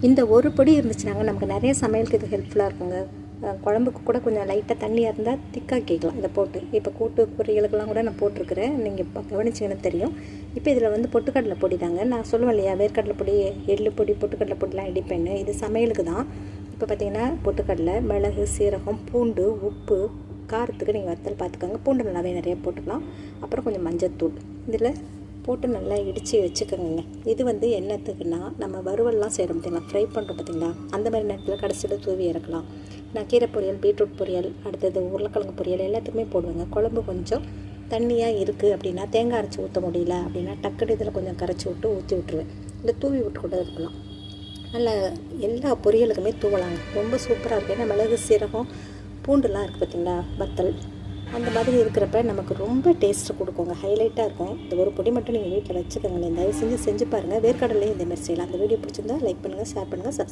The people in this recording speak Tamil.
இந்த ஒரு பொடி இருந்துச்சுனாங்க நமக்கு நிறைய சமையலுக்கு இது ஹெல்ப்ஃபுல்லாக இருக்குங்க. குழம்புக்கு கூட கொஞ்சம் லைட்டாக தண்ணியாக இருந்தால் திக்காக கேட்கலாம் இதை போட்டு. இப்போ கூட்டு பொரியலுக்கெல்லாம் கூட நான் போட்டிருக்கிறேன், நீங்கள் இப்போ கவனிச்சிங்கன்னா தெரியும். இப்போ இதில் வந்து பொட்டுக்கடலை பொடி தாங்க. நான் சொல்லுவேன் இல்லையா, வேர்க்கடலை பொடி, எள்ளு பொடி, பொட்டுக்கடலை பொடிலாம் இடிப்பேன்னு. இது சமையலுக்கு தான். இப்போ பார்த்திங்கன்னா பொட்டுக்கடலை, மிளகு, சீரகம், பூண்டு, உப்பு, காரத்துக்கு நீங்கள் வத்தல் பார்த்துக்கோங்க. பூண்டு நல்லாவே நிறைய போட்டுக்கலாம். அப்புறம் கொஞ்சம் மஞ்சத்தூள் இதில் போட்டு நல்லா இடித்து வச்சுக்கோங்க. இது வந்து என்னத்துக்குன்னா, நம்ம வறுவல்லாம் செய்கிறோம் பார்த்திங்களா, ஃப்ரை பண்ணுறோம் பார்த்திங்களா, அந்த மாதிரி நேரத்தில் கடைசியில் தூவி இறக்கலாம். நான் கீரை பொரியல், பீட்ரூட் பொரியல், அடுத்தது உருளைக்கிழங்கு பொரியல் எல்லாத்துக்குமே போடுவேங்க. குழம்பு கொஞ்சம் தண்ணியாக இருக்குது அப்படின்னா, தேங்காய் அரைச்சி ஊற்ற முடியல அப்படின்னா டக்குனு இதில் கொஞ்சம் கரைச்சி விட்டு ஊற்றி விட்ருவேன். இந்த தூவி விட்டு கூட இருக்கலாம். நல்லா எல்லா பொரியலுக்குமே தூவலாங்க. ரொம்ப சூப்பராக இருக்கும். ஏன்னா மிளகு, சீரகம், பூண்டுலாம் இருக்குது பார்த்திங்களா, வத்தல் அந்த மாதிரி இருக்கிறப்ப நமக்கு ரொம்ப டேஸ்ட்டு கொடுக்குங்க, ஹைலைட்டாக இருக்கும். இந்த ஒரு பொடி மட்டும் நீங்கள் வீட்டில் வச்சுக்கோங்களேன். தயவு செஞ்சு பாருங்கள். வேர்க்கடலையும் இதேமாதிரி செய்யலாம். அந்த வீடியோ பிடிச்சிருந்தா லைக் பண்ணுங்கள், ஷேர் பண்ணுங்கள், சப்ஸ்கிரைப்